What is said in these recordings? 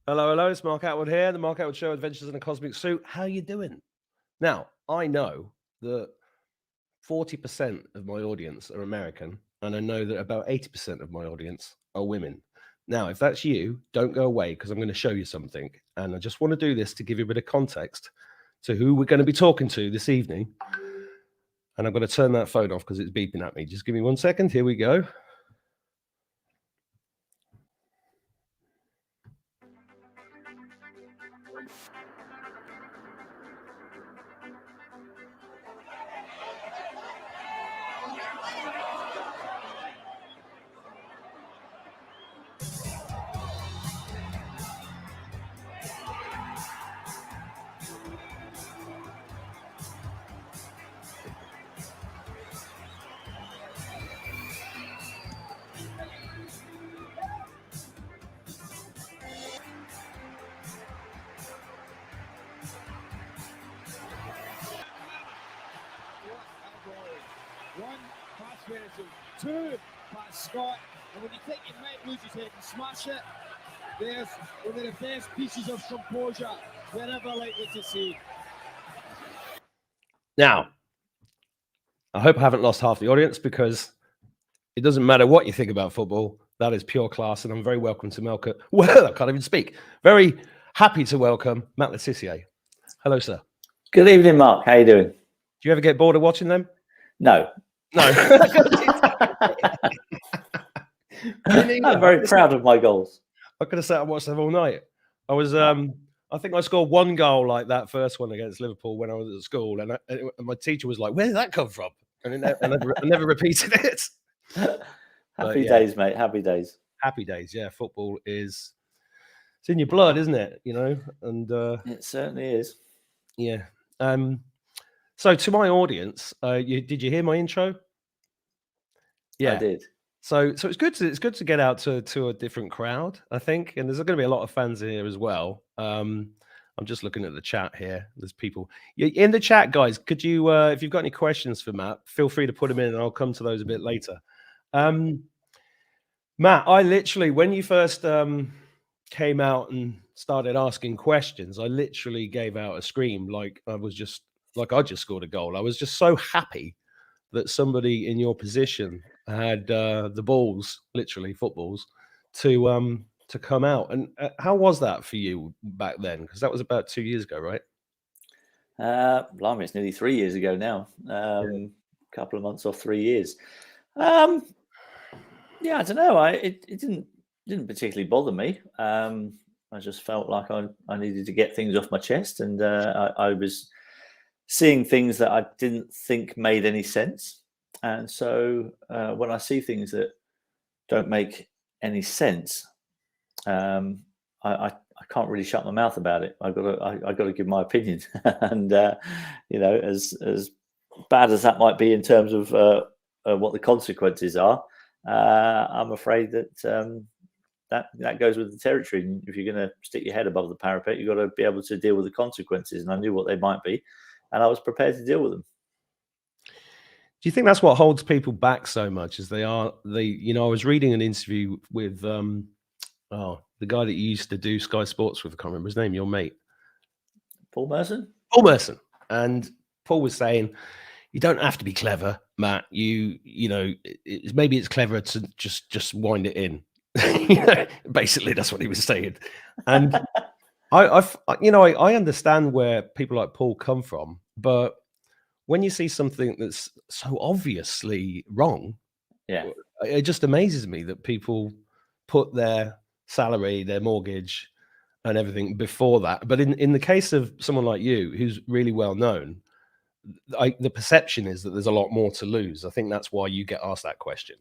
Hello, hello. It's Mark Attwood here, the Mark Attwood Show, Adventures in a Cosmic Suit. How you doing? Now, I know that 40% of my audience are American, and I know that about 80% of my audience are women. Now, if that's you, don't go away because I'm going to show you something. And I just want to do this to give you a bit of context to who we're going to be talking to this evening. And I'm going to turn that phone off because it's beeping at me. Just give me 1 second. Here we go. One pass Venison, two pass Scott, and when you think you might lose his head and smash it, there's one of the best pieces of composure we're ever likely to see. Now, I hope I haven't lost half the audience because it doesn't matter what you think about football. That is pure class, and I'm very welcome to Melka. Well, I can't even speak. Very happy to welcome Matt Tissier. Hello, sir. Good evening, Mark. How you doing? Do you ever get bored of watching them? No. No. I'm very proud of my goals. I could have sat and watched them all night. I was, I think I scored one goal like that first one against Liverpool when I was at school, and my teacher was like, "Where did that come from?" And I never repeated it. Happy days, mate. Happy days. Happy days. Yeah, football it's in your blood, isn't it? You know, and it certainly is. Yeah. So to my audience, did you hear my intro? Yeah, I did. So it's good to get out to a different crowd, I think, and there's going to be a lot of fans here as well. I'm just looking at the chat here. There's people in the chat, guys. Could you, if you've got any questions for Matt, feel free to put them in, and I'll come to those a bit later. Matt, I literally, when you first came out and started asking questions, I literally gave out a scream, like I just scored a goal. I was just so happy that somebody in your position had the balls, literally footballs, to come out. And how was that for you back then? Because that was about 2 years ago, right? Blimey, it's nearly 3 years ago now. Couple of months off 3 years. Yeah, I don't know. It didn't particularly bother me. I just felt like I needed to get things off my chest, and I was seeing things that I didn't think made any sense. And so when I see things that don't make any sense, I can't really shut my mouth about it. I got to give my opinion, and you know, as bad as that might be in terms of what the consequences are, I'm afraid that that goes with the territory. And if you're going to stick your head above the parapet, you've got to be able to deal with the consequences. And I knew what they might be, and I was prepared to deal with them. Do you think that's what holds people back so much? Is I was reading an interview with the guy that you used to do Sky Sports with. I can't remember his name. Your mate, Paul Merson. Paul Merson, and Paul was saying, you don't have to be clever, Matt. You know, maybe it's clever to just wind it in. Basically, that's what he was saying. And I understand where people like Paul come from, but when you see something that's so obviously wrong, it just amazes me that people put their salary, their mortgage, and everything before that. But in the case of someone like you, who's really well known, the perception is that there's a lot more to lose. I think that's why you get asked that question.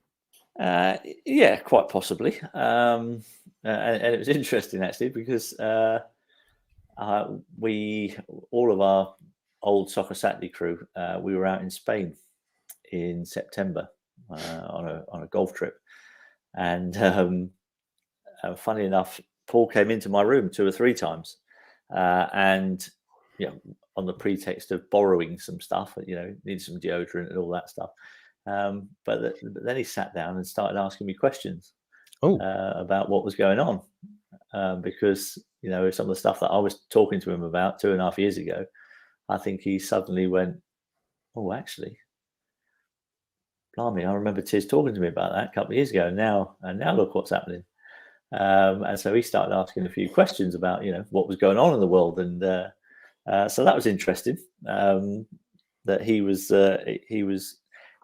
Yeah, quite possibly. And it was interesting actually because we, all of our old Soccer Saturday crew, we were out in Spain in September on a golf trip, and funny enough, Paul came into my room 2 or 3 times, and on the pretext of borrowing some stuff, need some deodorant and all that stuff. But then he sat down and started asking me questions about what was going on, because you know, some of the stuff that I was talking to him about 2.5 years ago, I think he suddenly went, oh, actually, blimey, I remember Tiz talking to me about that a couple of years ago. And now look what's happening. And so he started asking a few questions about, you know, what was going on in the world. And so that was interesting, that he was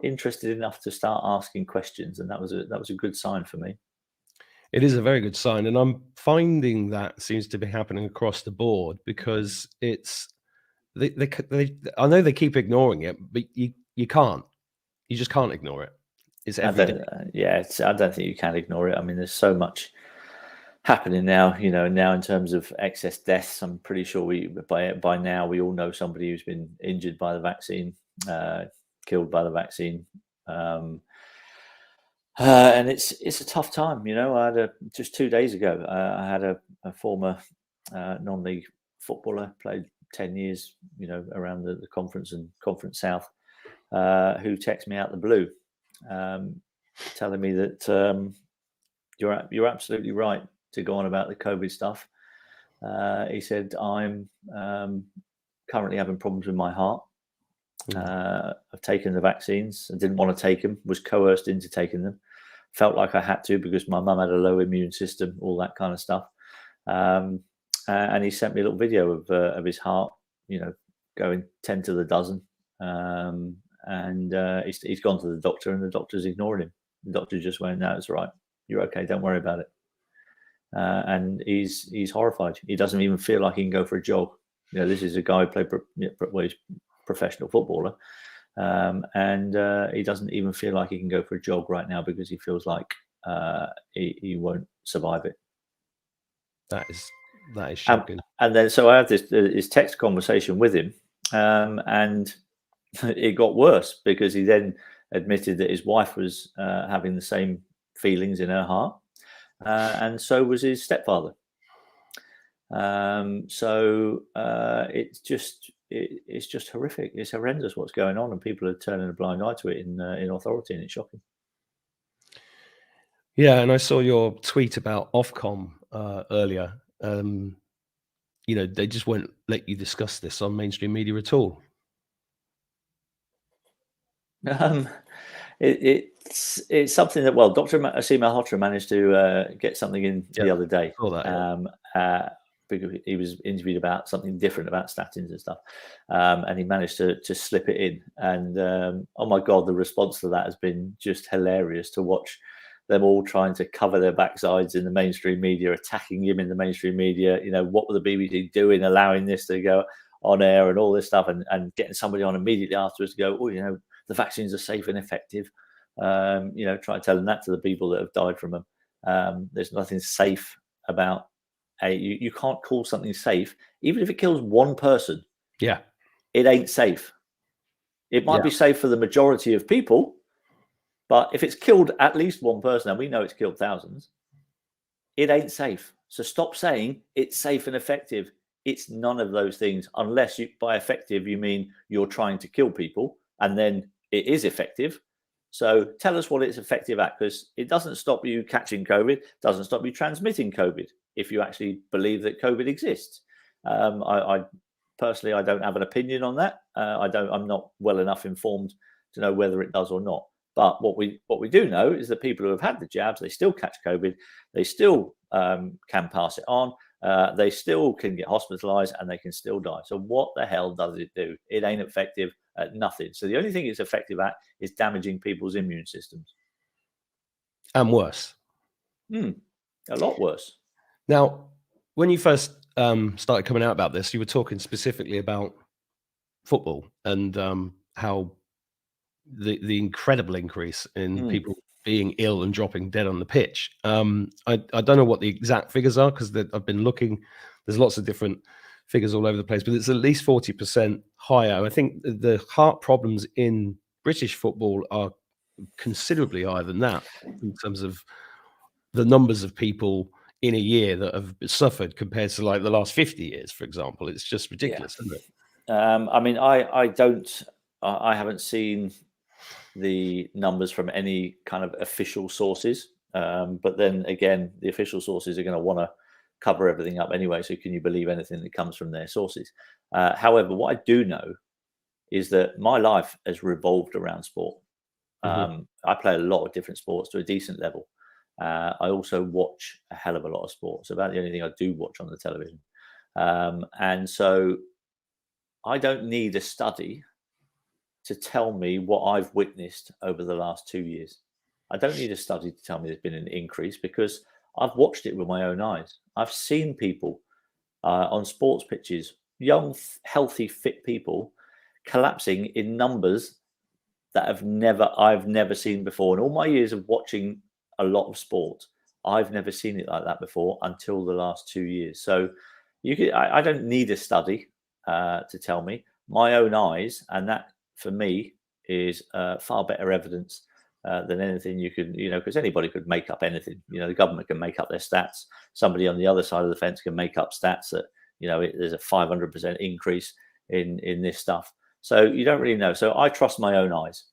interested enough to start asking questions. And that was a good sign for me. It is a very good sign, and I'm finding that seems to be happening across the board, because it's they I know they keep ignoring it, but you can't. You just can't ignore it. It's every day. I don't think you can ignore it. I mean, there's so much happening now, you know, now in terms of excess deaths. I'm pretty sure by now we all know somebody who's been injured by the vaccine, killed by the vaccine. And it's a tough time, you know. I had just 2 days ago, I had a former non-league footballer, played 10 years, you know, around the conference and Conference South, who texted me out the blue, telling me that you're absolutely right to go on about the COVID stuff. He said, I'm currently having problems with my heart. I've taken the vaccines. I didn't want to take them, was coerced into taking them. Felt like I had to because my mum had a low immune system, all that kind of stuff. And he sent me a little video of his heart, you know, going 10 to the dozen. And he's gone to the doctor, and the doctor's ignoring him. The doctor just went, "No, it's all right. You're okay. Don't worry about it." And he's horrified. He doesn't even feel like he can go for a jog. You know, this is a guy who played, well, he's a professional footballer. And he doesn't even feel like he can go for a jog right now because he feels like he won't survive it. That is shocking. And then so I had this text conversation with him, and it got worse because he then admitted that his wife was having the same feelings in her heart, and so was his stepfather. So it's just horrific. It's horrendous what's going on, and people are turning a blind eye to it in authority, and it's shocking. Yeah, and I saw your tweet about Ofcom earlier. You know, they just won't let you discuss this on mainstream media at all. It's something that, well, Dr. Asim Malhotra managed to get something in the other day. Saw that, because he was interviewed about something different about statins and stuff, and he managed to slip it in. And oh my God, the response to that has been just hilarious to watch. Them all trying to cover their backsides in the mainstream media, attacking him in the mainstream media. You know, what were the BBC doing, allowing this to go on air and all this stuff, and getting somebody on immediately afterwards to go, oh, you know, the vaccines are safe and effective. You know, try telling that to the people that have died from them. There's nothing safe about you can't call something safe, even if it kills one person. Yeah. It ain't safe. It might be safe for the majority of people, but if it's killed at least one person, and we know it's killed thousands, it ain't safe. So stop saying it's safe and effective. It's none of those things, unless by effective you mean you're trying to kill people, and then it is effective. So tell us what it's effective at, because it doesn't stop you catching COVID, doesn't stop you transmitting COVID if you actually believe that COVID exists. I personally, I don't have an opinion on that. I'm not well enough informed to know whether it does or not. But what we do know is that people who have had the jabs, they still catch COVID, they still can pass it on, they still can get hospitalized, and they can still die. So what the hell does it do? It ain't effective at nothing. So the only thing it's effective at is damaging people's immune systems. And worse. A lot worse. Now, when you first started coming out about this, you were talking specifically about football and how the incredible increase in people being ill and dropping dead on the pitch. I don't know what the exact figures are, because I've been looking. There's lots of different figures all over the place, but it's at least 40% higher. I think the heart problems in British football are considerably higher than that in terms of the numbers of people in a year that have suffered compared to like the last 50 years, for example. It's just ridiculous, isn't it? I mean, I haven't seen the numbers from any kind of official sources. But then again, the official sources are going to want to cover everything up anyway. So can you believe anything that comes from their sources? However, what I do know is that my life has revolved around sport. I play a lot of different sports to a decent level. I also watch a hell of a lot of sports. About the only thing I do watch on the television. And so I don't need a study to tell me what I've witnessed over the last 2 years. I don't need a study to tell me there's been an increase because I've watched it with my own eyes. I've seen people on sports pitches, young, healthy, fit people collapsing in numbers that I've never seen before. In all my years of watching a lot of sport, I've never seen it like that before until the last 2 years. So I don't need a study to tell me. My own eyes, and that for me is far better evidence than anything you could, because anybody could make up anything. The government can make up their stats. Somebody on the other side of the fence can make up stats that, there's a 500% increase in this stuff. So you don't really know. So I trust my own eyes.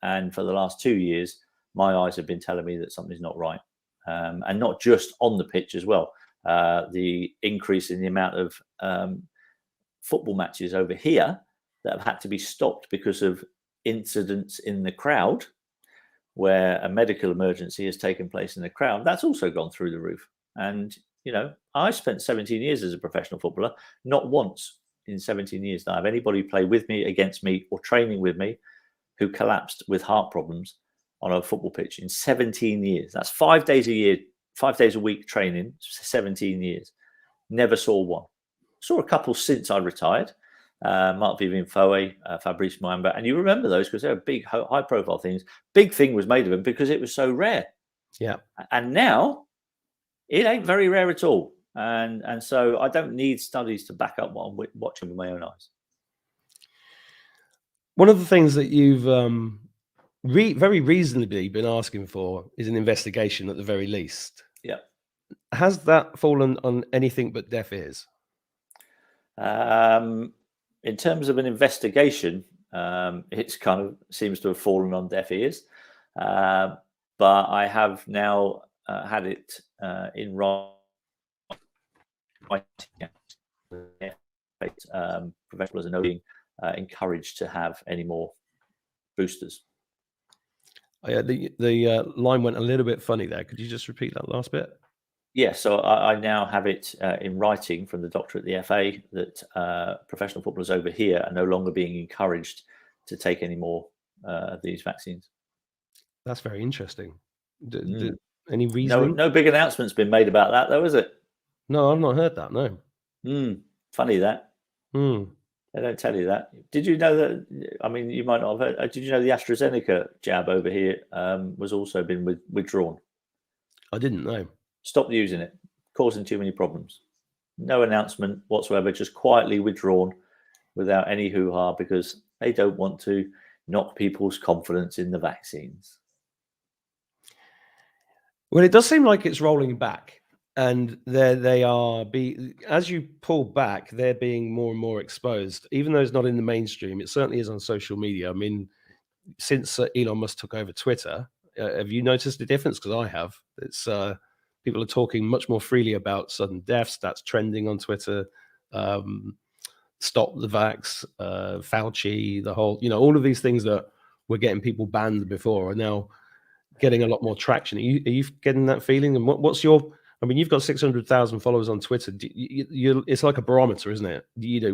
And for the last 2 years, my eyes have been telling me that something's not right. And not just on the pitch as well. The increase in the amount of football matches over here that have had to be stopped because of incidents in the crowd where a medical emergency has taken place in the crowd, that's also gone through the roof. And, I spent 17 years as a professional footballer. Not once in 17 years did I have anybody play with me, against me, or training with me who collapsed with heart problems on a football pitch in 17 years. That's 5 days a year, 5 days a week training, 17 years. Never saw one. Saw a couple since I retired. Marc-Vivien Foé, Fabrice Muamba. And you remember those because they were big, high-profile things. Big thing was made of them because it was so rare. Yeah. And now it ain't very rare at all. And so I don't need studies to back up what I'm watching with my own eyes. One of the things that you've very reasonably been asking for is an investigation at the very least. Yeah. Has that fallen on anything but deaf ears? In terms of an investigation, it's kind of seems to have fallen on deaf ears. But I have now had it in writing. Professionals are not being encouraged to have any more boosters. Yeah, the line went a little bit funny there. Could you just repeat that last bit? Yeah, so I now have it in writing from the doctor at the FA that professional footballers over here are no longer being encouraged to take any more of these vaccines. That's very interesting. Any reasoning? No big announcement's been made about that, though, is it? No, I've not heard that. No. Funny that. They don't tell you that. Did you know that? I mean, you might not have heard. Did you know the AstraZeneca jab over here was also been withdrawn? I didn't know. Stopped using it, causing too many problems. No announcement whatsoever, just quietly withdrawn without any hoo-ha because they don't want to knock people's confidence in the vaccines. Well, it does seem like it's rolling back, and they are as you pull back, they're being more and more exposed. Even though it's not in the mainstream, it certainly is on social media. I mean, since Elon Musk took over Twitter, have you noticed a difference? Because I have. It's people are talking much more freely about sudden deaths. That's trending on Twitter. Stop the vax, Fauci, the whole, all of these things that were getting people banned before are now getting a lot more traction. Are you getting that feeling? And what's your? I mean, you've got 600,000 followers on Twitter. It's like a barometer, isn't it?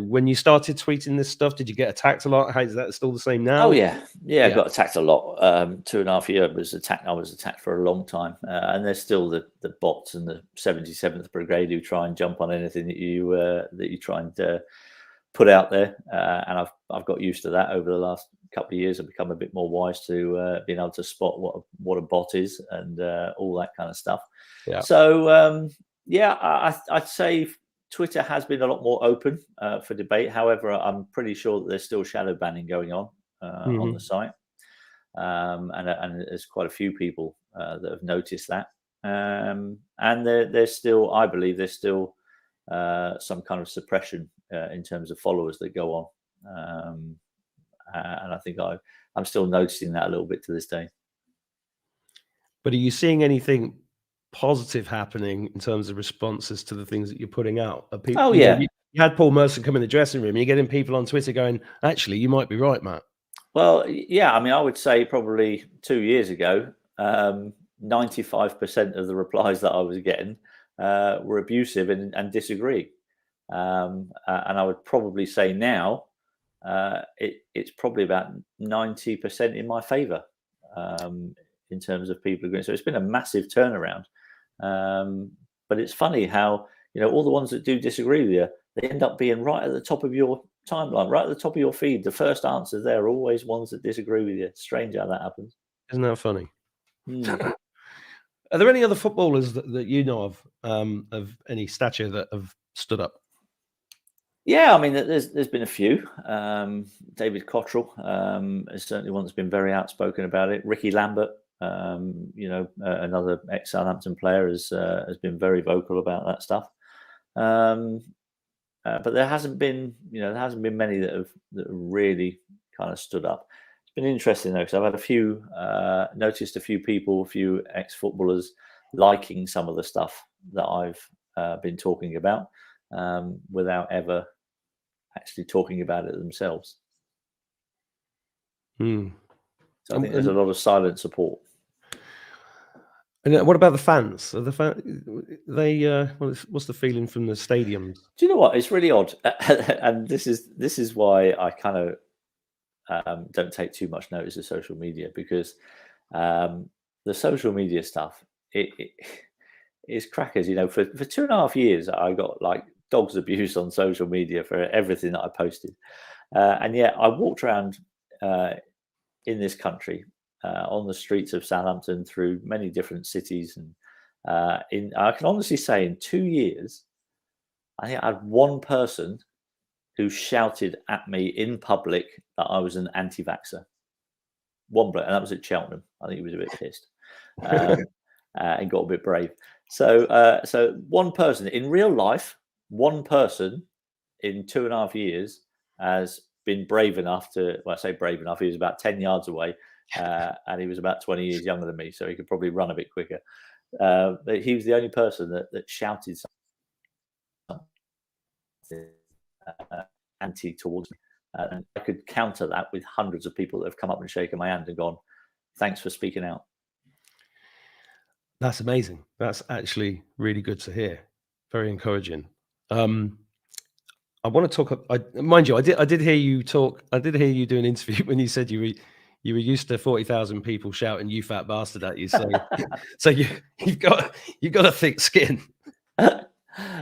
When you started tweeting this stuff, did you get attacked a lot? Is that still the same now? Oh yeah. I got attacked a lot. 2.5 years I was attacked for a long time, and there's still the bots and the 77th Brigade who try and jump on anything that you try and put out there. And I've got used to that over the last couple of years. I've become a bit more wise to being able to spot what a bot is and all that kind of stuff. Yeah. So I'd say Twitter has been a lot more open for debate. However, I'm pretty sure that there's still shadow banning going on on the site, and there's quite a few people that have noticed that. And there's still, I believe, there's still some kind of suppression in terms of followers that go on. And I think I'm still noticing that a little bit to this day. But are you seeing anything positive happening in terms of responses to the things that you're putting out? Are people, Oh, you know, yeah. you had Paul Merson come in the dressing room, and you're getting people on Twitter going, actually, you might be right, Matt. Well, yeah. I mean, I would say probably 2 years ago, 95% of the replies that I was getting were abusive and disagree. And I would probably say now it's probably about 90% in my favour in terms of people agreeing. So it's been a massive turnaround. But it's funny how, all the ones that do disagree with you, they end up being right at the top of your timeline, right at the top of your feed. The first answers there are always ones that disagree with you. It's strange how that happens. Isn't that funny? Hmm. Are there any other footballers that you know of any stature that have stood up? Yeah, I mean, there's been a few. David Cottrell is certainly one that's been very outspoken about it. Ricky Lambert, another ex-Southampton player, has been very vocal about that stuff. But there hasn't been many that have really kind of stood up. It's been interesting though, because I've had noticed a few people, a few ex-footballers liking some of the stuff that I've been talking about without ever actually talking about it themselves. Hmm. So I think there's a lot of silent support. And what about the fans? Are what's the feeling from the stadiums? Do you know what? It's really odd, and this is why I kind of don't take too much notice of social media, because the social media stuff it is crackers. For 2.5 years, I got like dog's abuse on social media for everything that I posted, and yet I walked around in this country on the streets of Southampton through many different cities, and I can honestly say in 2 years, I think I had one person who shouted at me in public that I was an anti-vaxxer. One bloke, and that was at Cheltenham. I think he was a bit pissed and got a bit brave. So one person in real life, one person in 2.5 years has been brave enough to. Well, I say brave enough. He was about 10 yards away, and he was about 20 years younger than me, so he could probably run a bit quicker. But he was the only person that shouted something anti towards me. And I could counter that with hundreds of people that have come up and shaken my hand and gone, "Thanks for speaking out." That's amazing. That's actually really good to hear. Very encouraging. I want to talk. Mind you, I did hear you talk. I did hear you do an interview when you said you were used to 40,000 people shouting "you fat bastard" at you. So you've got a thick skin.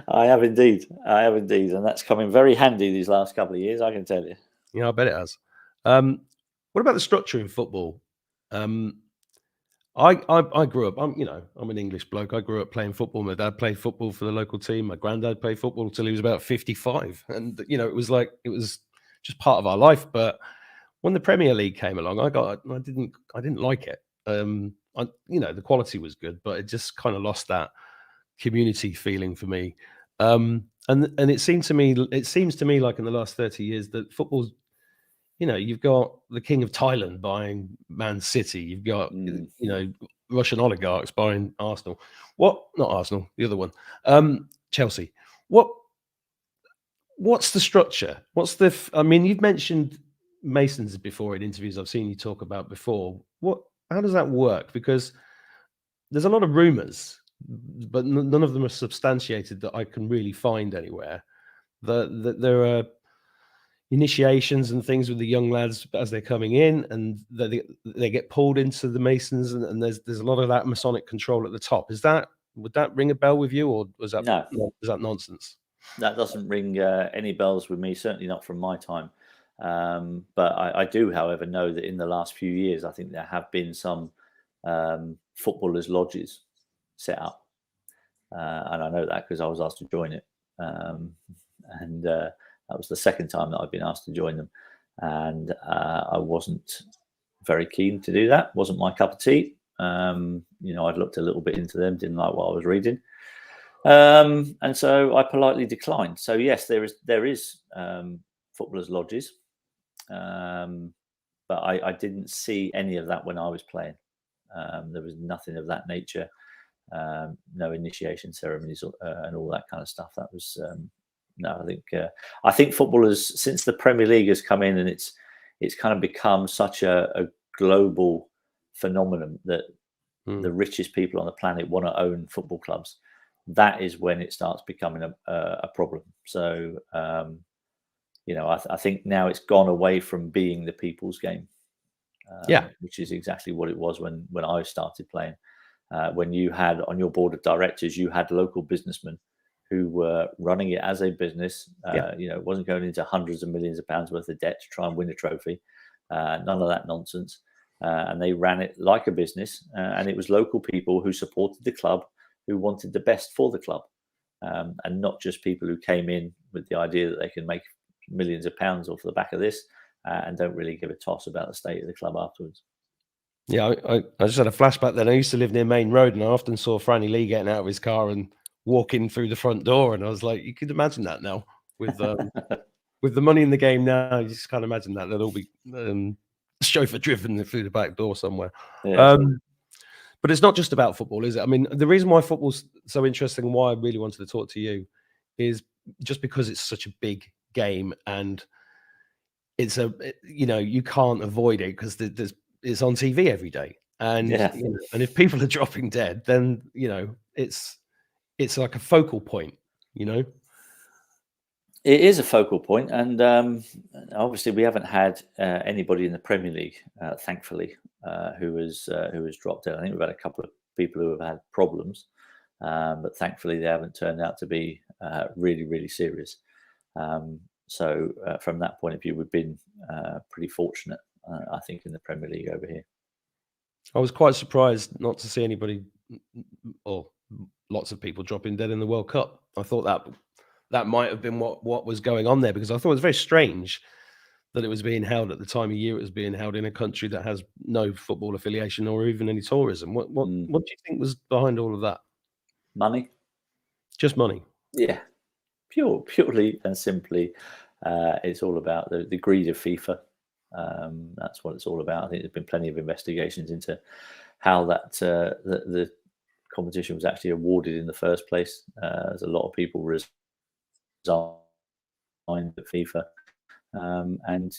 I have indeed, and that's come in very handy these last couple of years, I can tell you. Yeah, I bet it has. What about the structure in football? I grew up. I'm an English bloke. I grew up playing football. My dad played football for the local team. My granddad played football till he was about 55, and it was just part of our life. But when the Premier League came along, I didn't like it. The quality was good, but it just kind of lost that community feeling for me. And it seems to me like in the last 30 years that football's, you've got the king of Thailand buying Man City. You've got, Russian oligarchs buying Arsenal. Not Arsenal, the other one, Chelsea. What's the structure? You've mentioned Masons before in interviews I've seen you talk about before. How does that work? Because there's a lot of rumors, but none of them are substantiated that I can really find anywhere. That there are initiations and things with the young lads as they're coming in, and they get pulled into the Masons, and there's a lot of that Masonic control at the top. Would that ring a bell with you, or was that nonsense? That doesn't ring any bells with me, certainly not from my time. But I do, however, know that in the last few years, I think there have been some footballers' lodges set up. And I know that because I was asked to join it. And that was the second time that I've been asked to join them. And I wasn't very keen to do that. Wasn't my cup of tea. I'd looked a little bit into them, didn't like what I was reading. And so I politely declined. So yes, there is footballers' lodges. But I didn't see any of that when I was playing. There was nothing of that nature. no initiation ceremonies and all that kind of stuff. That was no. I think footballers, since the Premier League has come in, and it's kind of become such a global phenomenon that the richest people on the planet want to own football clubs. That is when it starts becoming a problem. So, I think now it's gone away from being the people's game, which is exactly what it was when I started playing. When you had on your board of directors, you had local businessmen who were running it as a business. It wasn't going into hundreds of millions of pounds worth of debt to try and win a trophy. None of that nonsense. And they ran it like a business. And it was local people who supported the club, who wanted the best for the club, and not just people who came in with the idea that they can make millions of pounds off the back of this and don't really give a toss about the state of the club afterwards. Yeah, I just had a flashback then. I used to live near Main Road, and I often saw Franny Lee getting out of his car and walking through the front door, and I was like, you could imagine that now with with the money in the game now. You just can't imagine that. They'll all be chauffeur driven through the back door somewhere. Yeah. But it's not just about football, is it? I mean, the reason why football's so interesting and why I really wanted to talk to you is just because it's such a big game, and it's you can't avoid it because it's on TV every day. And and if people are dropping dead, then it's like a focal point, It is a focal point, and obviously we haven't had anybody in the Premier League, thankfully, who has dropped out. I think we've had a couple of people who have had problems, but thankfully they haven't turned out to be really, really serious. So from that point of view, we've been pretty fortunate, I think, in the Premier League over here. I was quite surprised not to see anybody or lots of people dropping dead in the World Cup. I thought that might have been what was going on there, because I thought it was very strange that it was being held at the time of year it was being held in a country that has no football affiliation or even any tourism. What do you think was behind all of that? Money. Just money. Yeah, purely and simply, it's all about the greed of FIFA. That's what it's all about. I think there's been plenty of investigations into how that the competition was actually awarded in the first place. There's a lot of people resigned at FIFA, and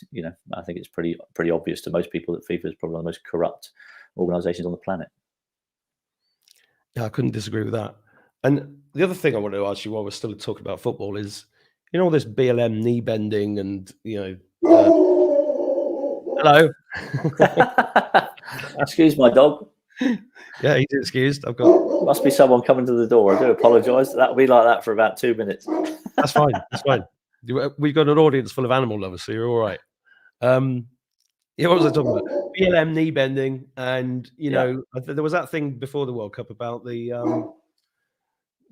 I think it's pretty obvious to most people that FIFA is probably one of the most corrupt organisations on the planet. Yeah, I couldn't disagree with that. And the other thing I wanted to ask you while we're still talking about football is, all this BLM knee bending and hello. Excuse my dog. Yeah, he's excused. Must be someone coming to the door. I do apologise. That'll be like that for about 2 minutes. That's fine. That's fine. We've got an audience full of animal lovers, so you're all right. What was I talking about? BLM knee bending, and there was that thing before the World Cup about the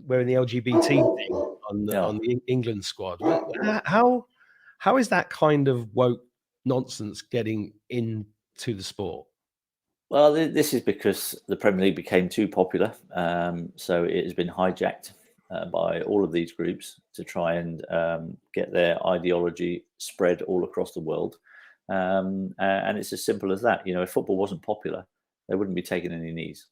wearing the LGBT thing on the England squad. How is that kind of woke nonsense getting into the sport? Well, this is because the Premier League became too popular. So it has been hijacked by all of these groups to try and get their ideology spread all across the world. And it's as simple as that. If football wasn't popular, they wouldn't be taking any knees.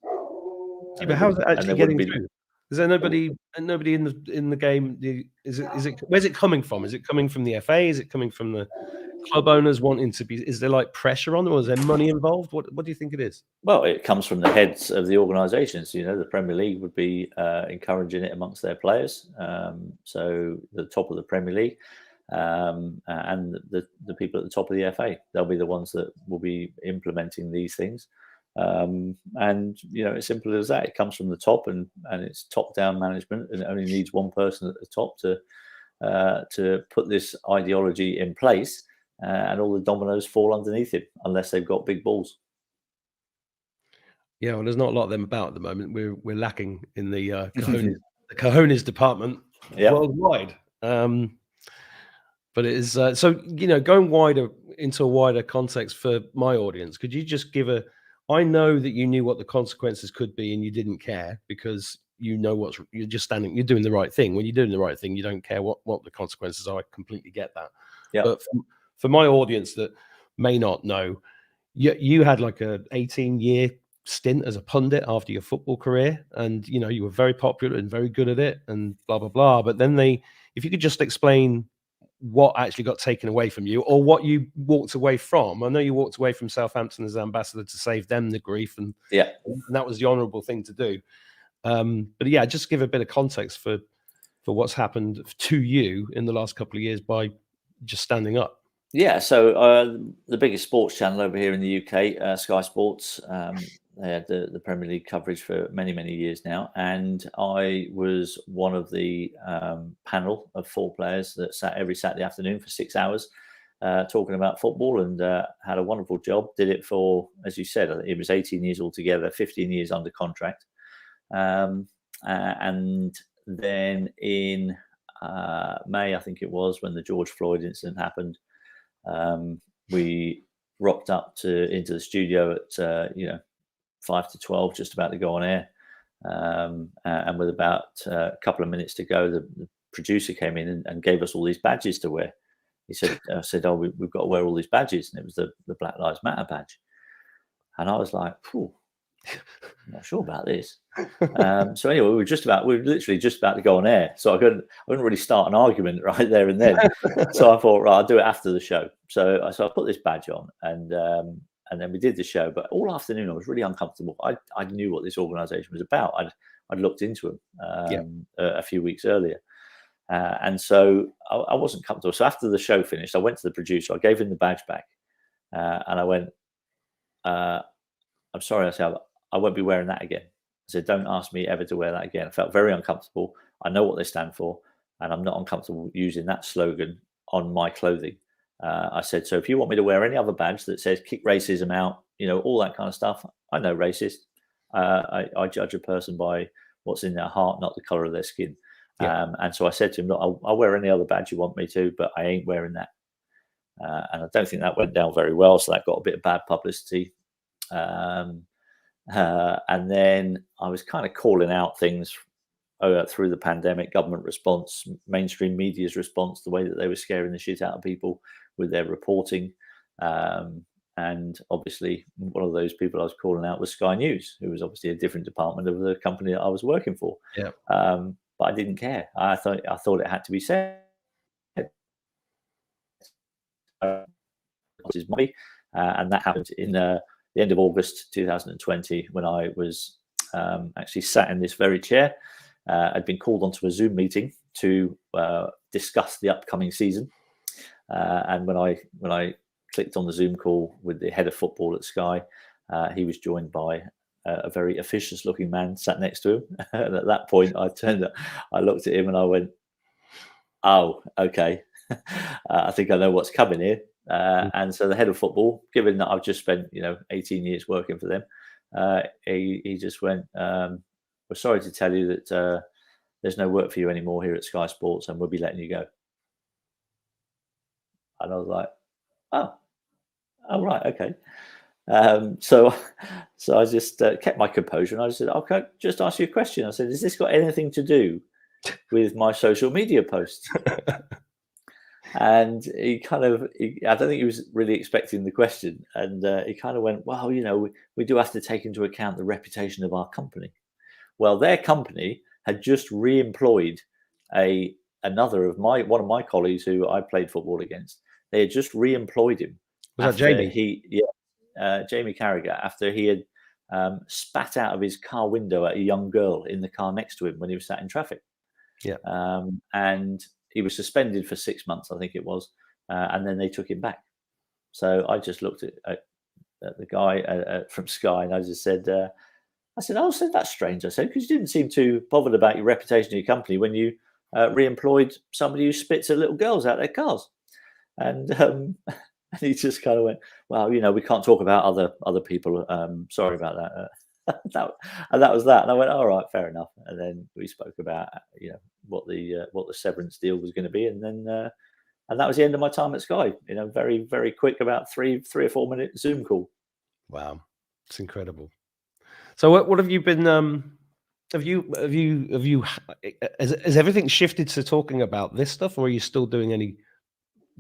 Yeah, but how's it actually getting through? Is there nobody in the game? Is it where's it coming from? Is it coming from the FA? Is it coming from the club owners wanting to be? Is there like pressure on them, or is there money involved? What do you think it is? Well, it comes from the heads of the organisations. The Premier League would be encouraging it amongst their players. So the top of the Premier League and the people at the top of the FA, they'll be the ones that will be implementing these things. And as simple as that. It comes from the top, and it's top-down management, and it only needs one person at the top to put this ideology in place, and all the dominoes fall underneath it, unless they've got big balls. Yeah, well, there's not a lot of them about at the moment. We're lacking in the cojones department worldwide. But it is so going wider into a wider context for my audience. Could you just give I know that you knew what the consequences could be, and you didn't care because you're doing the right thing. When you're doing the right thing, you don't care what the consequences are. I completely get that. Yeah. But for my audience that may not know, you had like a 18-year stint as a pundit after your football career, and you were very popular and very good at it, and blah blah blah. But then if you could just explain what actually got taken away from you, or what you walked away from. I know you walked away from Southampton as ambassador to save them the grief, and that was the honourable thing to do. But yeah, just give a bit of context for what's happened to you in the last couple of years by just standing up. Yeah, so the biggest sports channel over here in the UK, Sky Sports, they had the Premier League coverage for many, many years now. And I was one of the panel of 4 players that sat every Saturday afternoon for 6 hours talking about football, and had a wonderful job. Did it for, as you said, it was 18 years altogether, 15 years under contract. And then in May, I think it was, when the George Floyd incident happened, we rocked up into the studio at 5 to 12, just about to go on air, and with about a couple of minutes to go, the producer came in and gave us all these badges to wear. He said, "Oh, we've got to wear all these badges," and it was the Black Lives Matter badge. And I was like, "Phew, I'm not sure about this." So anyway, we were literally just about to go on air, so I couldn't really start an argument right there and then. So I thought, right, I'll do it after the show. So I put this badge on, and then we did the show. But all afternoon I was really uncomfortable. I knew what this organisation was about. I'd looked into them a few weeks earlier, and so I wasn't comfortable. So after the show finished, I went to the producer. I gave him the badge back, and I went, "I'm sorry," I said, "I won't be wearing that again." I said, "Don't ask me ever to wear that again." I felt very uncomfortable. I know what they stand for, and I'm not uncomfortable using that slogan on my clothing. I said, "So if you want me to wear any other badge that says kick racism out, all that kind of stuff, I'm no racist. I judge a person by what's in their heart, not the color of their skin." And so I said to him, "Look, I'll wear any other badge you want me to, but I ain't wearing that." And I don't think that went down very well. So that got a bit of bad publicity. And then I was kind of calling out things through the pandemic, government response, mainstream media's response, the way that they were scaring the shit out of people with their reporting. And obviously one of those people I was calling out was Sky News, who was obviously a different department of the company that I was working for. But I didn't care. I thought it had to be said. And that happened in the end of August 2020, when I was actually sat in this very chair. I'd been called onto a Zoom meeting to discuss the upcoming season. And when I clicked on the Zoom call with the head of football at Sky, he was joined by a very officious-looking man sat next to him. And at that point, I looked at him and I went, "Oh, okay. I think I know what's coming here." And so the head of football, given that I've just spent 18 years working for them, he just went, "We're sorry to tell you that there's no work for you anymore here at Sky Sports, and we'll be letting you go." And I was like, "Oh, right, okay." So I just kept my composure, and I said, "Okay, just ask you a question." I said, "Has this got anything to do with my social media posts?" And I don't think he was really expecting the question. And he kind of went, "Well, we do have to take into account the reputation of our company." Well, their company had just re-employed one of my colleagues who I played football against. They had just re-employed him. Was that Jamie? Jamie Carragher, after he had spat out of his car window at a young girl in the car next to him when he was sat in traffic. And he was suspended for 6 months, I think it was, and then they took him back. So I just looked at the guy from Sky, and I just said, "Oh, so that's strange." I said, "Because you didn't seem too bothered about your reputation of your company when you re-employed somebody who spits at little girls out their cars." And he just kind of went, "Well, we can't talk about other people. Sorry about that." And that was that. And I went, "All right, fair enough." And then we spoke about what the severance deal was going to be, and then and that was the end of my time at Sky. Very, very quick, about 3 or 4 minute Zoom call. Wow, it's incredible. So what have you been? Has everything shifted to talking about this stuff, or are you still doing any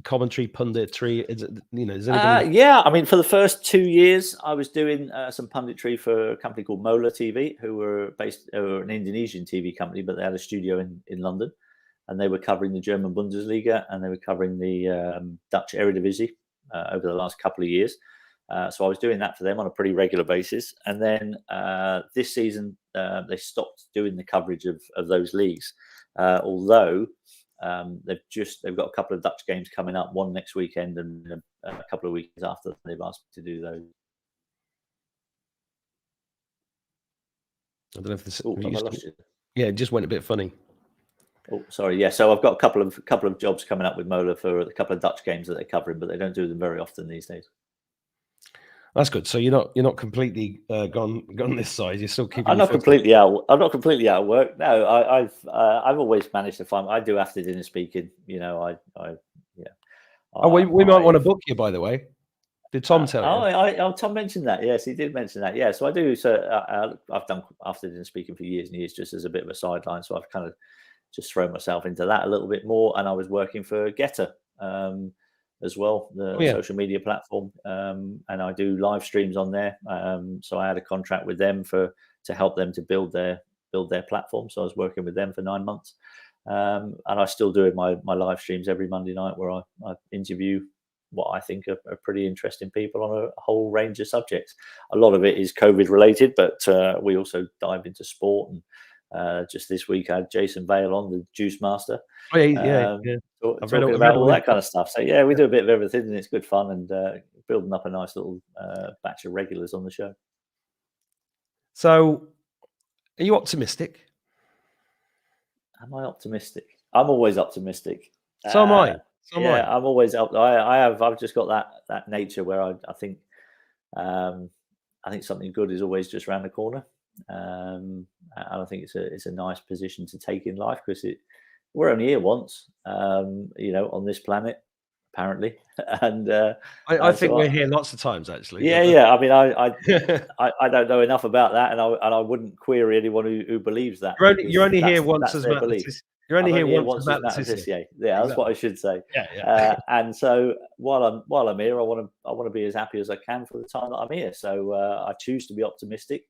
commentary, punditry? Is it, is anybody? Yeah, I mean, for the first 2 years, I was doing some punditry for a company called Mola TV, who were an Indonesian TV company, but they had a studio in London, and they were covering the German Bundesliga and they were covering the Dutch Eredivisie over the last couple of years. So I was doing that for them on a pretty regular basis. And then this season, they stopped doing the coverage of those leagues, although they've got a couple of Dutch games coming up, one next weekend and a couple of weeks after. They've asked me to do those. I don't know if this. Oh, have I lost you? Yeah, it just went a bit funny. Oh, sorry. Yeah, so I've got a couple of jobs coming up with Mola for a couple of Dutch games that they're covering, but they don't do them very often these days. That's good. So you're not completely gone this side. You're still keeping. I'm not completely out. I'm not completely out of work. No, I've always managed to find. I do after dinner speaking. Yeah. Oh, we might want to book you, by the way. Did Tom tell you? Tom mentioned that. Yes, he did mention that. Yeah, so I do. So I've done after dinner speaking for years and years, just as a bit of a sideline. So I've kind of just thrown myself into that a little bit more. And I was working for Getter as well, the social media platform, and I do live streams on there. So I had a contract with them to help them to build their platform. So I was working with them for 9 months, and I still do my live streams every Monday night, where I interview what I think are pretty interesting people on a whole range of subjects. A lot of it is COVID related, but we also dive into sport. And just this week, I had Jason Vale on, the Juice Master. Oh, yeah. Talking about all that kind of stuff. So yeah, we do a bit of everything, and it's good fun, and building up a nice little batch of regulars on the show. So, are you optimistic? Am I optimistic? I'm always optimistic. So am I. I'm always up. I've just got that nature where I think something good is always just around the corner, and I think it's a nice position to take in life, because we're only here once, on this planet, apparently. And I think we're here lots of times, actually. Yeah. I mean, I don't know enough about that, and I wouldn't query anyone who believes that. You're only here once as Matt. You're only here once as Matt Tissier. Yeah, that's what I should say. Yeah. And so while I'm here, I want to be as happy as I can for the time that I'm here. So I choose to be optimistic,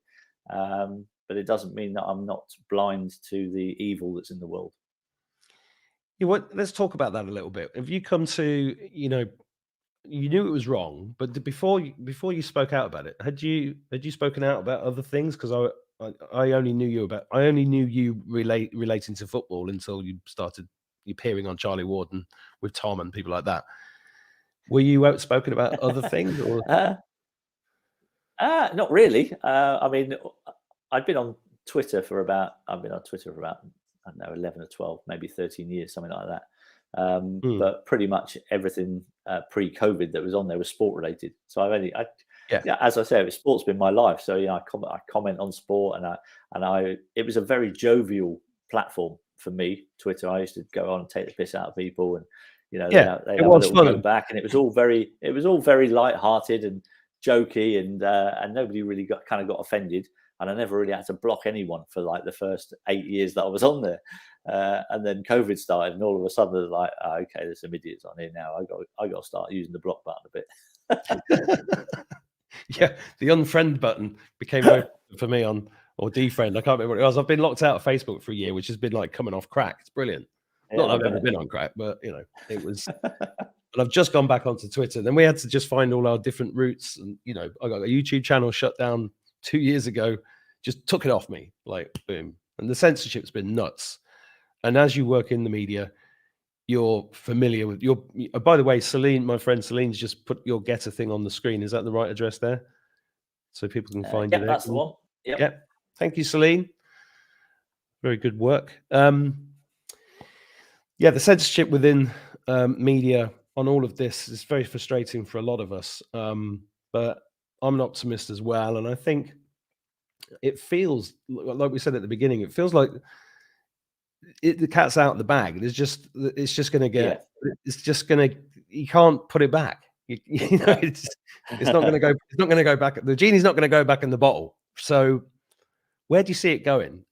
but it doesn't mean that I'm not blind to the evil that's in the world. Let's talk about that a little bit. Have you come to, you knew it was wrong, but before you spoke out about it, had you spoken out about other things? Because I only knew you relating to football until you started appearing on Charlie Ward and with Tom and people like that. Were you outspoken about other things? Or? Not really. I mean, I've been on Twitter for about I don't know, 11 or 12, maybe 13 years, something like that. But pretty much everything pre-COVID that was on there was sport related. So as I said, sport's been my life. So I comment on sport, and it was a very jovial platform for me. Twitter, I used to go on and take the piss out of people, and they have a little go back, and it was all very light-hearted and jokey, and nobody really got offended. And I never really had to block anyone for like the first 8 years that I was on there. And then COVID started, and all of a sudden it was like, okay, there's some idiots on here now. I got to start using the block button a bit. Yeah, the unfriend button became for me or defriend. I can't remember what it was. I've been locked out of Facebook for a year, which has been like coming off crack. It's brilliant. Yeah, Not that I've ever been on crack, but it was. And I've just gone back onto Twitter. Then we had to just find all our different routes, and I got a YouTube channel shut down 2 years ago, just took it off me, like boom. And the censorship's been nuts. And as you work in the media, you're familiar with by the way, Celine, my friend Celine's just put your Getter thing on the screen. Is that the right address there? So people can find you there. That's the one. Yep. Yeah. Thank you, Celine. Very good work. The censorship within media on all of this is very frustrating for a lot of us. But I'm an optimist as well, and I think it feels like we said at the beginning. It feels like the cat's out of the bag. It's just going to get. Yeah. It's just going to. You can't put it back. It's not going to go. It's not going to go back. The genie's not going to go back in the bottle. So, where do you see it going?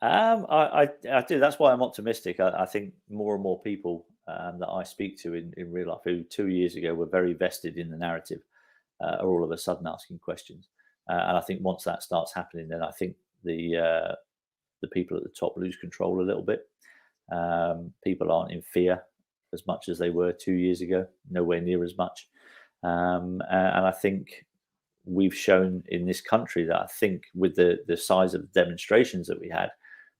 I do. That's why I'm optimistic. I think more and more people that I speak to in real life, who 2 years ago were very vested in the narrative, are all of a sudden asking questions. And I think once that starts happening, then I think the people at the top lose control a little bit. People aren't in fear as much as they were 2 years ago, nowhere near as much. And I think we've shown in this country that I think with the size of the demonstrations that we had,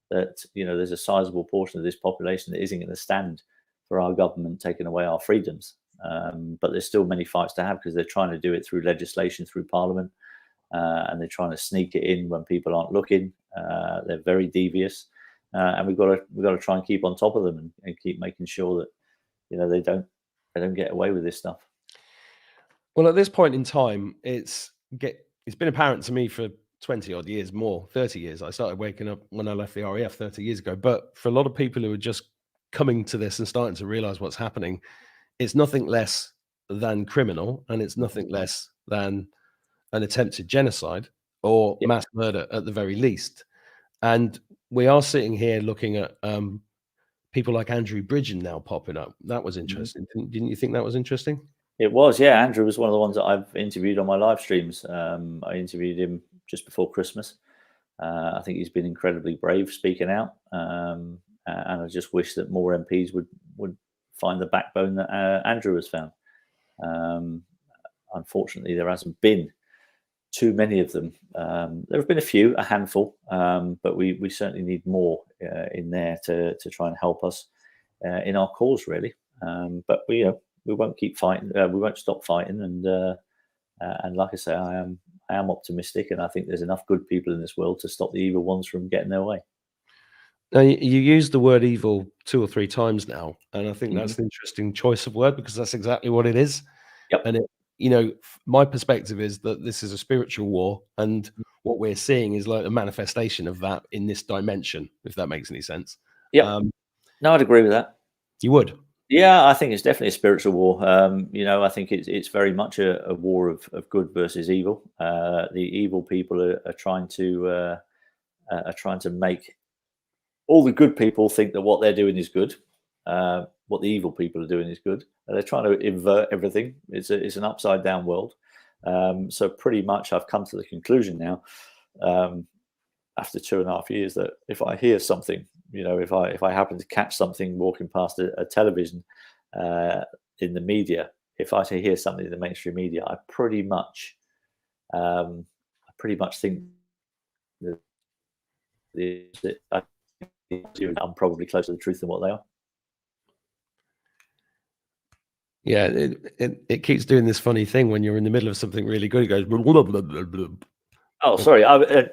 that there's a sizable portion of this population that isn't going to stand for our government taking away our freedoms. But there's still many fights to have, because they're trying to do it through legislation, through Parliament, and they're trying to sneak it in when people aren't looking. They're very devious, and we've got to try and keep on top of them and keep making sure that they don't get away with this stuff. Well, at this point in time, it's been apparent to me for 20 odd years, more 30 years. I started waking up when I left the RAF 30 years ago. But for a lot of people who are just coming to this and starting to realize what's happening, it's nothing less than criminal, and it's nothing less than an attempted genocide or mass murder at the very least. And we are sitting here looking at people like Andrew Bridgen now popping up. That was interesting. Didn't you think that was interesting? It was, yeah. Andrew was one of the ones that I've interviewed on my live streams. I interviewed him just before Christmas. I think he's been incredibly brave speaking out, and I just wish that more MPs would find the backbone that Andrew has found. Unfortunately, there hasn't been too many of them. There have been a handful, but we certainly need more in there to try and help us in our cause, really. But we won't keep fighting. We won't stop fighting. And like I say, I am optimistic, and I think there's enough good people in this world to stop the evil ones from getting their way. Now, you used the word evil 2 or 3 times now, and I think that's an interesting choice of word, because that's exactly what it is. Yep. And my perspective is that this is a spiritual war, and what we're seeing is like a manifestation of that in this dimension, if that makes any sense. Yeah. No, I'd agree with that. You would? Yeah, I think it's definitely a spiritual war. I think it's very much a war of good versus evil. The evil people are trying to make all the good people think that what they're doing is good. What the evil people are doing is good. They're trying to invert everything. It's an upside down world. So pretty much I've come to the conclusion now, after 2.5 years, that if I hear something, if I happen to catch something walking past a television in the media, if I hear something in the mainstream media, I pretty much think that I'm probably closer to the truth than what they are. Yeah, it keeps doing this funny thing when you're in the middle of something really good. It goes blah, blah, blah, blah, blah. Oh, sorry. I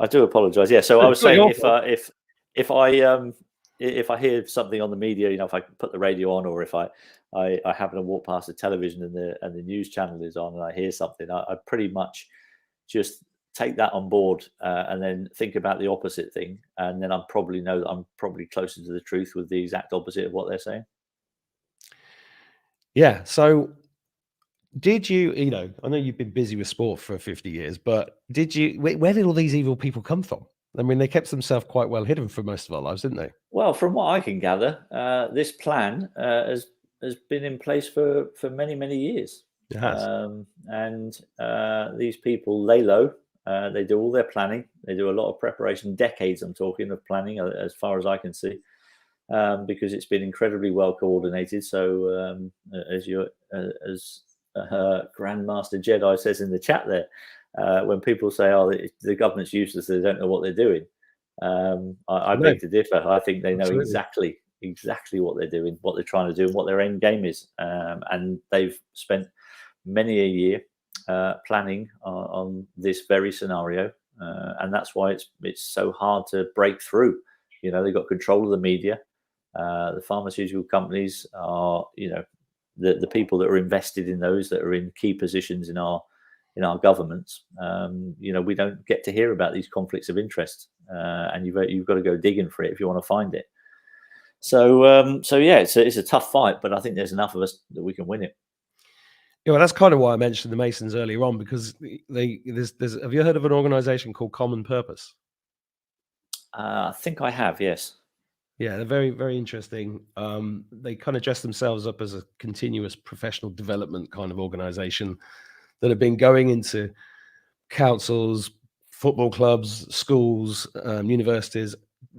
do apologise. Yeah, so I was saying if I hear something on the media, if I put the radio on, or if I happen to walk past the television and the news channel is on, and I hear something, I pretty much just take that on board and then think about the opposite thing, and then I probably know that I'm probably closer to the truth with the exact opposite of what they're saying. Yeah. So did you, I know you've been busy with sport for 50 years, but where did all these evil people come from? I mean, they kept themselves quite well hidden for most of our lives, didn't they? Well, from what I can gather, this plan has been in place for many, many years. It has. And these people lay low. They do all their planning. They do a lot of preparation, decades I'm talking of planning, as far as I can see, because it's been incredibly well coordinated. So as Grandmaster Jedi says in the chat there, when people say, "Oh, the government's useless, they don't know what they're doing," I beg to differ. I think they know exactly what they're doing, what they're trying to do, and what their end game is. And they've spent many a year planning on this very scenario, and that's why it's so hard to break through. They've got control of the media. The pharmaceutical companies are, the people that are invested in those, that are in key positions in our governments. We don't get to hear about these conflicts of interest, and you've got to go digging for it if you want to find it. So yeah, it's a tough fight, but I think there's enough of us that we can win it. Yeah, well, that's kind of why I mentioned the Masons earlier on, because there's have you heard of an organization called Common Purpose? I think I have, yes. Yeah, they're very, very interesting. They kind of dress themselves up as a continuous professional development kind of organization that have been going into councils, football clubs, schools, universities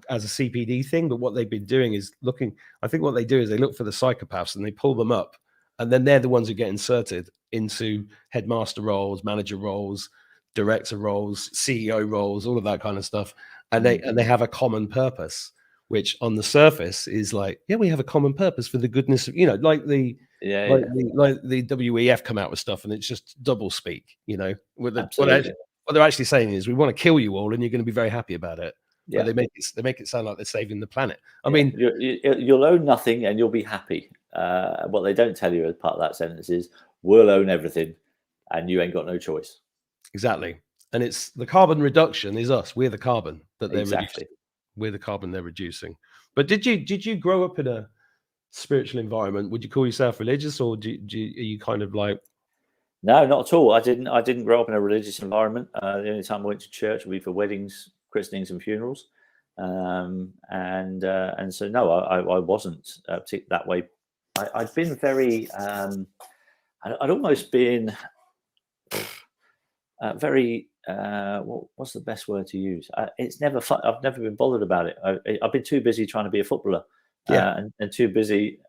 as a CPD thing. But what they've been doing is looking, I think what they do is they look for the psychopaths and they pull them up. And then they're the ones who get inserted into headmaster roles, manager roles, director roles, CEO roles, all of that kind of stuff. And they have a common purpose, which on the surface is like, yeah, we have a common purpose for the goodness of, like the like the WEF come out with stuff and it's just double speak, what they're actually saying is we want to kill you all and you're going to be very happy about it. Yeah. But they make it sound like they're saving the planet. I mean, you'll own nothing and you'll be happy. What they don't tell you as part of that sentence is we'll own everything and you ain't got no choice. Exactly. And it's the carbon reduction is us. We're the carbon that they're Exactly. reducing. We're the carbon they're reducing. But did you grow up in a spiritual environment? Would you call yourself religious, or are you kind of like? No, not at all. I didn't grow up in a religious environment. The only time I went to church would be for weddings, christenings, and funerals. And so no, I wasn't that way. I'd been very. I'd almost been very. What's the best word to use? It's never fun. I've never been bothered about it. I've been too busy trying to be a footballer, and too busy,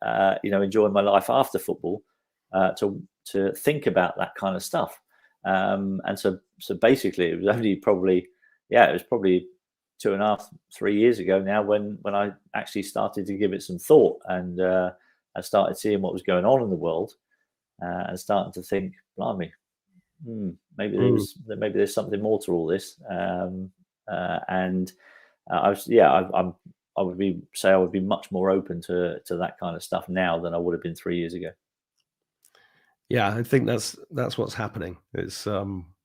enjoying my life after football, to think about that kind of stuff. And so basically, it was only probably 2.5, 3 years ago now when I actually started to give it some thought, and I started seeing what was going on in the world, and starting to think, blimey. Maybe there's something more to all this, and I would be much more open to that kind of stuff now than I would have been 3 years ago. Yeah, I think that's what's happening. It's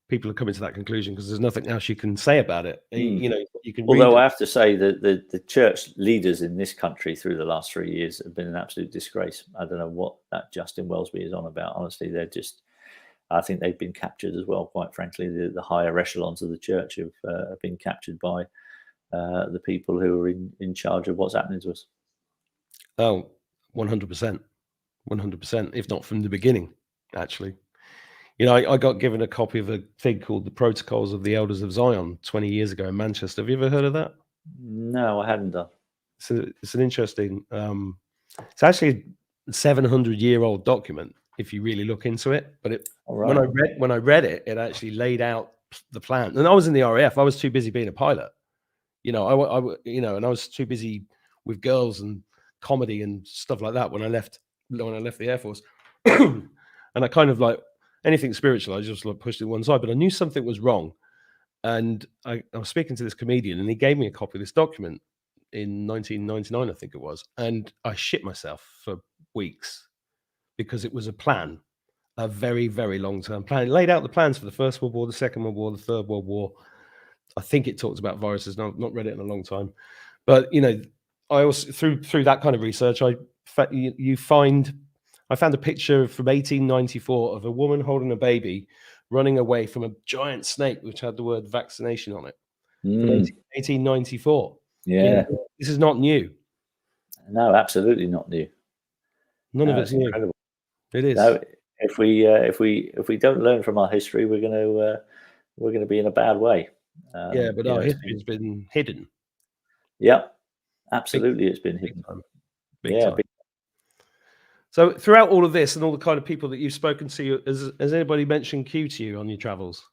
people are coming to that conclusion because there's nothing else you can say about it. You can. Although I have to say that the church leaders in this country through the last 3 years have been an absolute disgrace. I don't know what that Justin Wellesby is on about. Honestly, I think they've been captured as well, quite frankly. The higher echelons of the church have been captured by the people who are in charge of what's happening to us. Oh, 100%. 100%, if not from the beginning, actually. I got given a copy of a thing called the Protocols of the Elders of Zion 20 years ago in Manchester. Have you ever heard of that? No, I hadn't done. It's an interesting... it's actually a 700-year-old document, if you really look into it. But when I read it, it actually laid out the plan. And I was in the RAF. I was too busy being a pilot. And I was too busy with girls and comedy and stuff like that when I left the Air Force. And I kind of like anything spiritual, I just like pushed it one side. But I knew something was wrong. And I was speaking to this comedian, and he gave me a copy of this document in 1999, I think it was. And I shit myself for weeks because it was a plan, a very, very long-term plan. It laid out the plans for the First World War, the Second World War, the Third World War. I think it talked about viruses. No, I've not read it in a long time. But, I also, through that kind of research, I found a picture from 1894 of a woman holding a baby running away from a giant snake which had the word vaccination on it. From 1894. Yeah. This is not new. No, absolutely not new. None of it's new. Incredible. It is. No, if we don't learn from our history, we're going to be in a bad way. But our history has been hidden. Yeah, absolutely, it's been hidden. Big time. So throughout all of this and all the kind of people that you've spoken to, has anybody mentioned Q to you on your travels?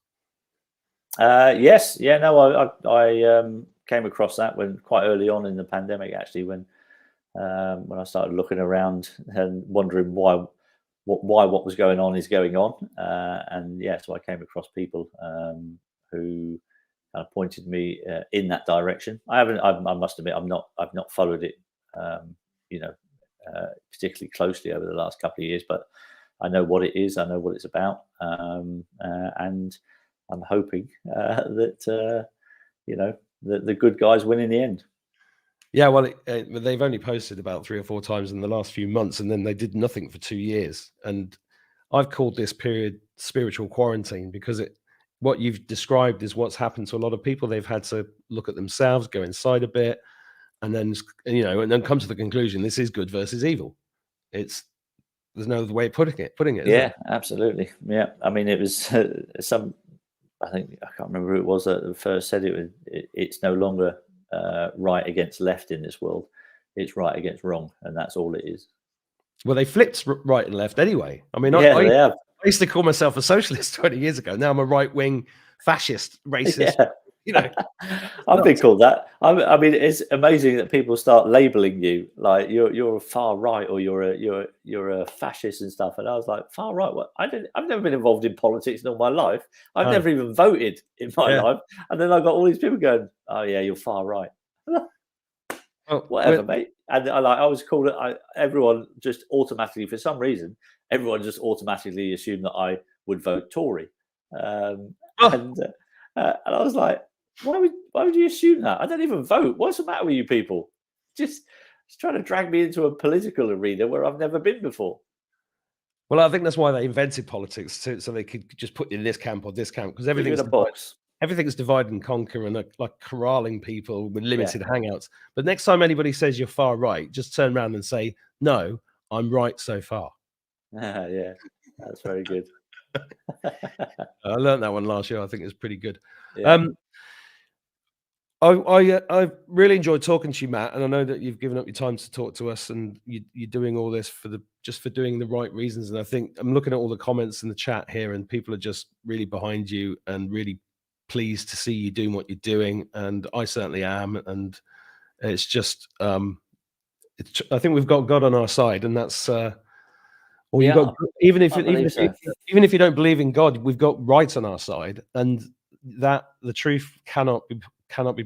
Yes. Yeah. No, I came across that quite early on in the pandemic, actually, when I started looking around and wondering why what was going on is going on, and so I came across people who kind of pointed me in that direction. I must admit, I've not followed it, particularly closely over the last couple of years, but I know what it is. I know what it's about, and I'm hoping that the good guys win in the end. Yeah, well, they've only posted about 3 or 4 times in the last few months, and then they did nothing for 2 years. And I've called this period spiritual quarantine because what you've described is what's happened to a lot of people. They've had to look at themselves, go inside a bit, and then and then come to the conclusion this is good versus evil. There's no other way of putting it. Is Yeah, there? absolutely. Yeah, I mean, it was I think I can't remember who it was that first said it. It's no longer right against left in this world. It's right against wrong, and that's all it is. Well, they flipped right and left anyway. I mean, yeah, they have. I used to call myself a socialist 20 years ago. Now I'm a right-wing fascist, racist. Yeah. I've been called that. I mean, it's amazing that people start labeling you like you're a far right or you're a fascist and stuff. And I was like, far right? What? I've never been involved in politics in all my life. I've never even voted in my life. And then I got all these people going, "Oh yeah, you're far right." Whatever, mate. And I was called it. Everyone just automatically, for some reason, everyone just automatically assumed that I would vote Tory. And I was like, why would you assume that? I don't even vote. What's the matter with you people? Just trying to drag me into a political arena where I've never been before. Well, I think that's why they invented politics, so they could just put you in this camp or this camp, because everything's in a box. Everything's divide and conquer and like corralling people with limited hangouts. But next time anybody says you're far right, just turn around and say, "No, I'm right so far." Yeah, that's very good. I learned that one last year. I think it's pretty good. Yeah. I really enjoyed talking to you, Matt, and I know that you've given up your time to talk to us, and you're doing all this for doing the right reasons. And I think I'm looking at all the comments in the chat here, and people are just really behind you and really pleased to see you doing what you're doing, and I certainly am. And it's just, I think we've got God on our side, and that's. You've got, even if you don't believe in God, we've got right on our side, and that the truth cannot be.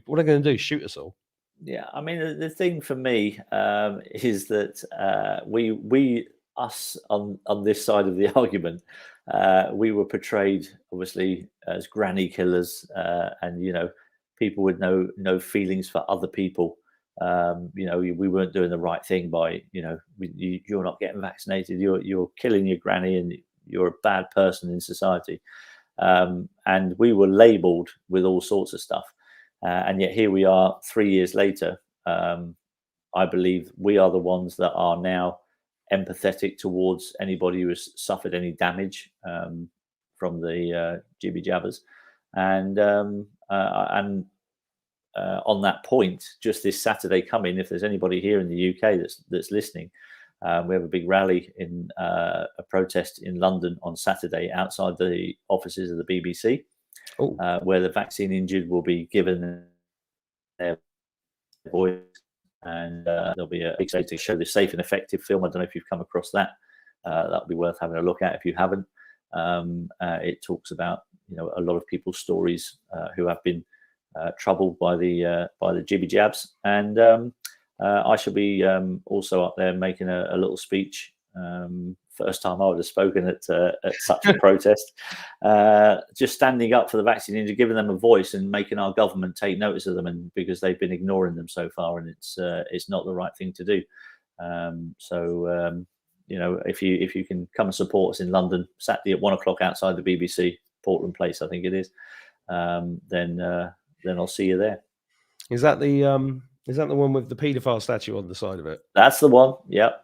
What are they going to do? Shoot us all? Yeah, I mean, the thing for me is that us on this side of the argument, we were portrayed obviously as granny killers, and people with no feelings for other people. We weren't doing the right thing by you're not getting vaccinated, you're killing your granny, and you're a bad person in society. And we were labelled with all sorts of stuff. And yet here we are 3 years later. I believe we are the ones that are now empathetic towards anybody who has suffered any damage from the jibby jabbers. And on that point, just this Saturday coming, if there's anybody here in the UK that's listening, we have a big rally in a protest in London on Saturday outside the offices of the BBC. Where the vaccine injured will be given their voice, and there'll be a big stage to show the safe and effective film. I don't know if you've come across that. That'll be worth having a look at if you haven't. It talks about a lot of people's stories who have been troubled by the jibby jabs, and I shall be also up there making a little speech. First time I would have spoken at such a protest, just standing up for the vaccine injured, giving them a voice and making our government take notice of them, and because they've been ignoring them so far, and it's not the right thing to do. If you can come and support us in London Saturday at 1 o'clock outside the BBC, Portland Place, I think it is, then I'll see you there. Is that the one with the paedophile statue on the side of it? That's the one. Yep.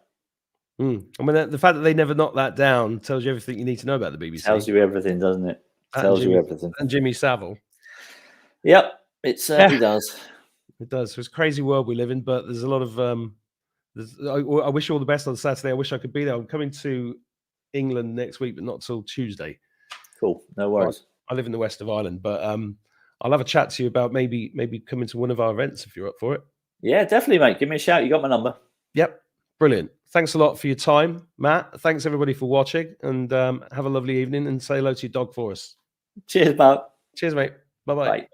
I mean, the fact that they never knocked that down tells you everything you need to know about the BBC. Tells you everything, doesn't it? Tells you everything. And Jimmy Savile. Yep, it certainly does. It does. It's a crazy world we live in, but there's a lot of. I wish you all the best on Saturday. I wish I could be there. I'm coming to England next week, but not till Tuesday. Cool. No worries. I live in the west of Ireland, but I'll have a chat to you about maybe coming to one of our events if you're up for it. Yeah, definitely, mate. Give me a shout. You got my number. Yep. Brilliant. Thanks a lot for your time, Matt. Thanks everybody for watching, and have a lovely evening, and say hello to your dog for us. Cheers, Mark. Cheers, mate. Bye-bye. Bye.